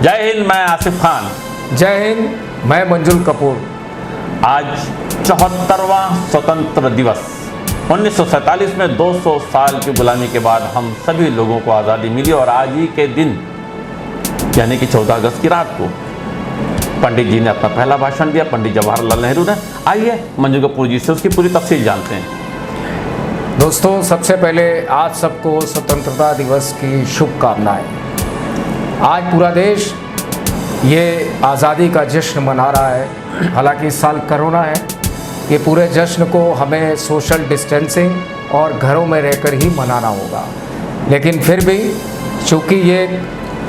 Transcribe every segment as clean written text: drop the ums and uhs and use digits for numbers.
जय हिंद, मैं आसिफ खान। जय हिंद, मैं मंजुल कपूर। आज 74वां स्वतंत्र दिवस। 1947 में 200 साल की गुलामी के बाद हम सभी लोगों को आज़ादी मिली और आज ही के दिन यानी कि 14 अगस्त की रात को पंडित जी ने अपना पहला भाषण दिया, पंडित जवाहरलाल नेहरू ने। आइए मंजुल कपूर जी से उसकी पूरी तफसील जानते हैं। दोस्तों, सबसे पहले आज सबको स्वतंत्रता दिवस की शुभकामनाएं। आज पूरा देश ये आज़ादी का जश्न मना रहा है। हालांकि इस साल कोरोना है, ये पूरे जश्न को हमें सोशल डिस्टेंसिंग और घरों में रहकर ही मनाना होगा। लेकिन फिर भी चूँकि ये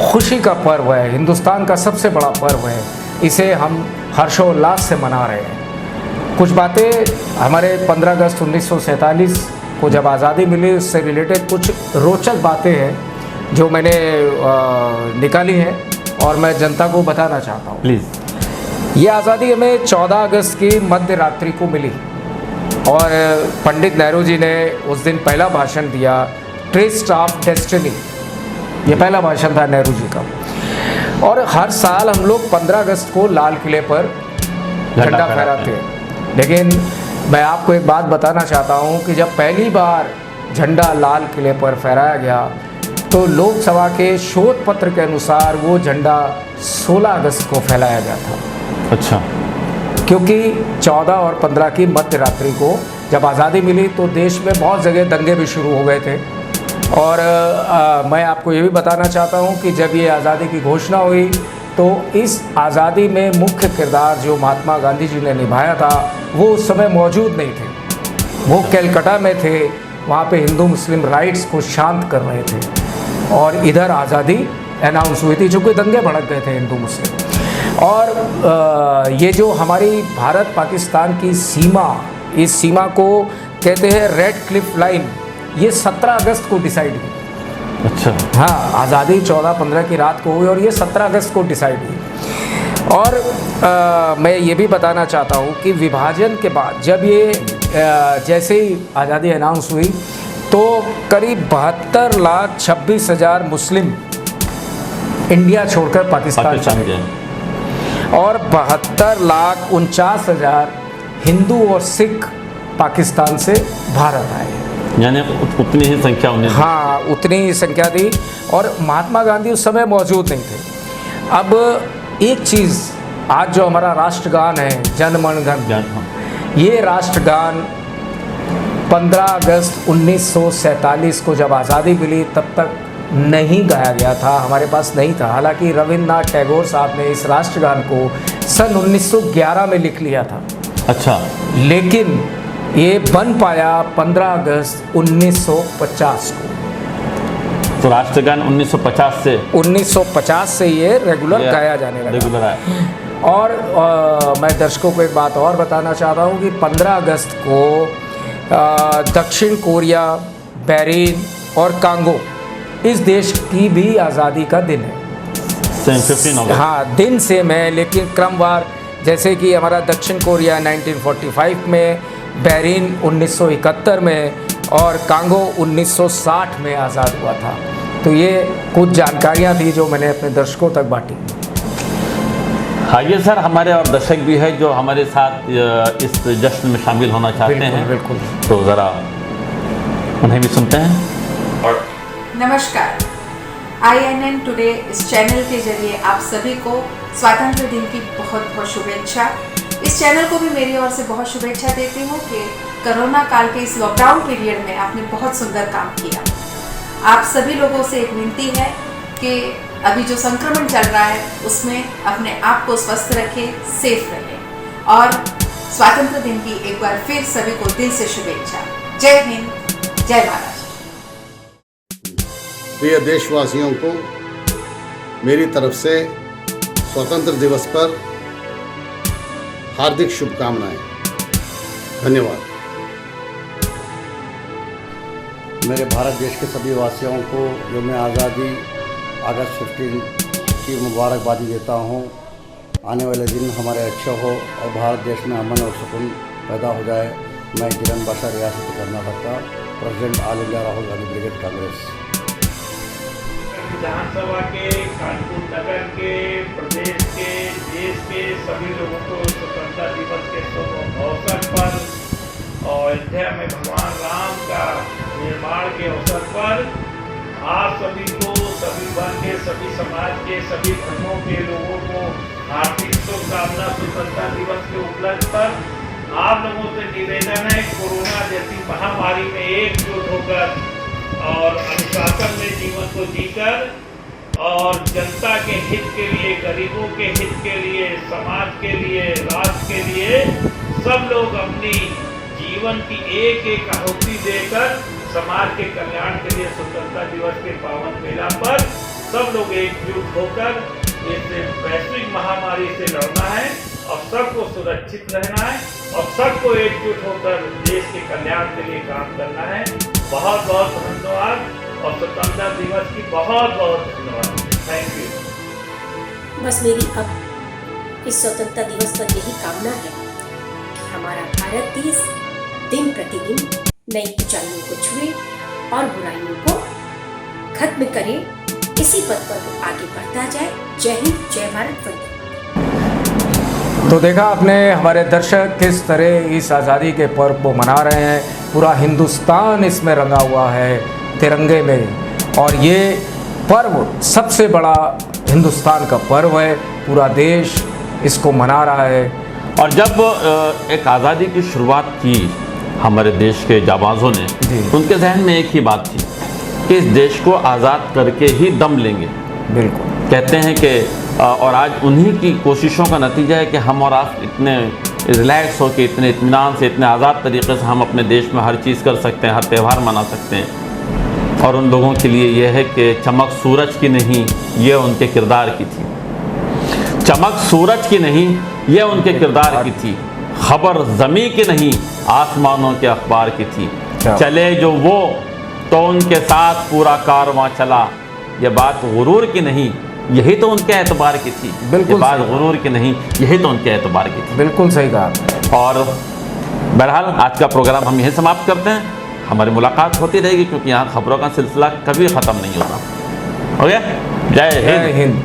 खुशी का पर्व है, हिंदुस्तान का सबसे बड़ा पर्व है, इसे हम हर्षोल्लास से मना रहे हैं। कुछ बातें हमारे 15 अगस्त 1947 को जब आज़ादी मिली उससे रिलेटेड कुछ रोचक बातें हैं जो मैंने निकाली हैं और मैं जनता को बताना चाहता हूँ। प्लीज़। ये आज़ादी हमें 14 अगस्त की मध्य रात्रि को मिली और पंडित नेहरू जी ने उस दिन पहला भाषण दिया, ट्रिस्ट ऑफ डेस्टिनी। ये पहला भाषण था नेहरू जी का। और हर साल हम लोग 15 अगस्त को लाल किले पर झंडा फहराते हैं। लेकिन मैं आपको एक बात बताना चाहता हूँ कि जब पहली बार झंडा लाल किले पर फहराया गया तो लोकसभा के शोध पत्र के अनुसार वो झंडा 16 अगस्त को फैलाया गया था। अच्छा। क्योंकि 14 और 15 की मध्य रात्रि को जब आज़ादी मिली तो देश में बहुत जगह दंगे भी शुरू हो गए थे। और मैं आपको ये भी बताना चाहता हूँ कि जब ये आज़ादी की घोषणा हुई तो इस आज़ादी में मुख्य किरदार जो महात्मा गांधी जी ने निभाया था वो उस समय मौजूद नहीं थे। वो कलकत्ता में थे, वहाँ पे हिंदू मुस्लिम राइट्स को शांत कर रहे थे और इधर आज़ादी अनाउंस हुई थी, चूँकि दंगे भड़क गए थे हिंदू मुस्लिम। और ये जो हमारी भारत पाकिस्तान की सीमा, इस सीमा को कहते हैं रेड क्लिफ लाइन, ये 17 अगस्त को डिसाइड हुई। अच्छा। हाँ, आज़ादी 14-15 की रात को हुई और ये 17 अगस्त को डिसाइड हुई। और मैं ये भी बताना चाहता हूँ कि विभाजन के बाद जब ये जैसे ही आज़ादी अनाउंस हुई तो करीब 72,26,000 मुस्लिम इंडिया छोड़कर पाकिस्तान चले गए और 72,49,000 हिंदू और सिख पाकिस्तान से भारत आए। यानी उतनी ही संख्या उन्हें। हाँ, उतनी ही संख्या थी और महात्मा गांधी उस समय मौजूद नहीं थे। अब एक चीज़, आज जो हमारा राष्ट्रगान है जन मन गण, ये राष्ट्रगान 15 अगस्त 1947 को जब आज़ादी मिली तब तक नहीं गाया गया था, हमारे पास नहीं था। हालांकि रविन्द्रनाथ टैगोर साहब ने इस राष्ट्रगान को सन 1911 में लिख लिया था। अच्छा। लेकिन ये बन पाया 15 अगस्त 1950 को। तो राष्ट्रगान 1950 से ये रेगुलर गाया जाने लगा। रेगुलर है। और मैं दर्शकों को एक बात और बताना चाहता हूँ कि 15 अगस्त को दक्षिण कोरिया, बहरीन और कांगो, इस देश की भी आज़ादी का दिन है। 15 अगस्त। हाँ, दिन सेम है लेकिन क्रमवार, जैसे कि हमारा दक्षिण कोरिया 1945 में, बहरीन 1971 में और कांगो 1960 में आज़ाद हुआ था। तो ये कुछ जानकारियाँ थी जो मैंने अपने दर्शकों तक बांटी। आइए सर, हमारे और दर्शक भी है जो हमारे साथ इस जश्न में शामिल होना चाहते हैं। बिल्कुल। तो ज़रा उन्हें भी सुनते हैं। और नमस्कार, INN टुडे इस चैनल के जरिए आप सभी को स्वातंत्र्य दिन की बहुत बहुत शुभेच्छा। इस चैनल को भी मेरी ओर से बहुत शुभेच्छा देती हूँ कि कोरोना काल के इस लॉकडाउन पीरियड में आपने बहुत सुंदर काम किया। आप सभी लोगों से एक विनती है कि अभी जो संक्रमण चल रहा है उसमें अपने आप को स्वस्थ रखें, सेफ रहें। और स्वातंत्र्य दिन की एक बार फिर सभी को दिल से शुभेच्छा। जय हिंद, जय महाराष्ट्र। प्रिय देशवासियों को मेरी तरफ से स्वतंत्र दिवस पर हार्दिक शुभकामनाएं। धन्यवाद। मेरे भारत देश के सभी वासियों को यौम आज़ादी अगस्त 15 की मुबारकबादी देता हूँ। आने वाले दिन हमारे अच्छे हो और भारत देश में अमन और सुकून पैदा हो जाए। मैं जिरन बाशा, रियासत कर्नाटक का president, all India Rahul Gandhi brigade Congress. विधानसभा के, कानपुर नगर के, प्रदेश के, देश के सभी लोगों को स्वतंत्रता दिवस के शुभ अवसर पर और अयोध्या में भगवान राम का निर्माण के अवसर पर आप सभी को, सभी वर्ग के, सभी समाज के, सभी धर्मों के लोगों को हार्दिक शुभकामना स्वतंत्रता दिवस के उपलक्ष्य पर। आप लोगों से निवेदन है, कोरोना जैसी महामारी में एकजुट होकर और अनुशासन में जीवन को जीकर और जनता के हित के लिए, गरीबों के हित के लिए, समाज के लिए, राष्ट्र के लिए सब लोग अपनी जीवन की एक एक आहुति देकर समाज के कल्याण के लिए स्वतंत्रता दिवस के पावन मेला पर सब लोग एकजुट होकर इस वैश्विक महामारी से लड़ना है और सबको सुरक्षित रहना है और सबको एकजुट होकर देश के कल्याण के लिए काम करना है। बहुत बहुत धन्यवाद और स्वतंत्रता दिवस की बहुत बहुत धन्यवाद। Thank you. बस मेरी अब इस स्वतंत्रता दिवस पर यही कामना है कि हमारा भारत देश दिन प्रतिदिन नई ऊंचाइयों को छुए और बुराइयों को खत्म करे, इसी पथ पर वो आगे बढ़ता जाए। जय हिंद, जय भारत, वंदे। तो देखा आपने हमारे दर्शक किस तरह इस आज़ादी के पर्व को मना रहे हैं। पूरा हिंदुस्तान इसमें रंगा हुआ है तिरंगे में और ये पर्व सबसे बड़ा हिंदुस्तान का पर्व है। पूरा देश इसको मना रहा है। और जब एक आज़ादी की शुरुआत की हमारे देश के जाबाजों ने, उनके जहन में एक ही बात थी कि इस देश को आज़ाद करके ही दम लेंगे। बिल्कुल कहते हैं कि और आज उन्हीं की कोशिशों का नतीजा है कि हम और आप इतने रिलैक्स हो के, इतने इत्मीनान से, इतने आज़ाद तरीके से हम अपने देश में हर चीज़ कर सकते हैं, हर त्यौहार मना सकते हैं। और उन लोगों के लिए यह है कि चमक सूरज की नहीं, ये उनके किरदार की थी। चमक सूरज की नहीं, ये उनके किरदार की थी। खबर ज़मीं की नहीं, आसमानों के अखबार की थी। चले जो वो तो उनके साथ पूरा कारवां चला, ये बात गुरूर की नहीं, यही तो उनके एतबार की थी। बिल्कुल, ये बात गुरूर की नहीं, यही तो उनके एतबार की थी। बिल्कुल सही कहा। और बहरहाल आज का प्रोग्राम हम यहीं समाप्त करते हैं। हमारी मुलाकात होती रहेगी क्योंकि यहाँ खबरों का सिलसिला कभी ख़त्म नहीं होता। हो गया? जय Hind.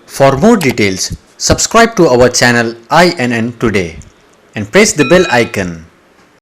For more details, subscribe to our channel INN Today and press the bell icon.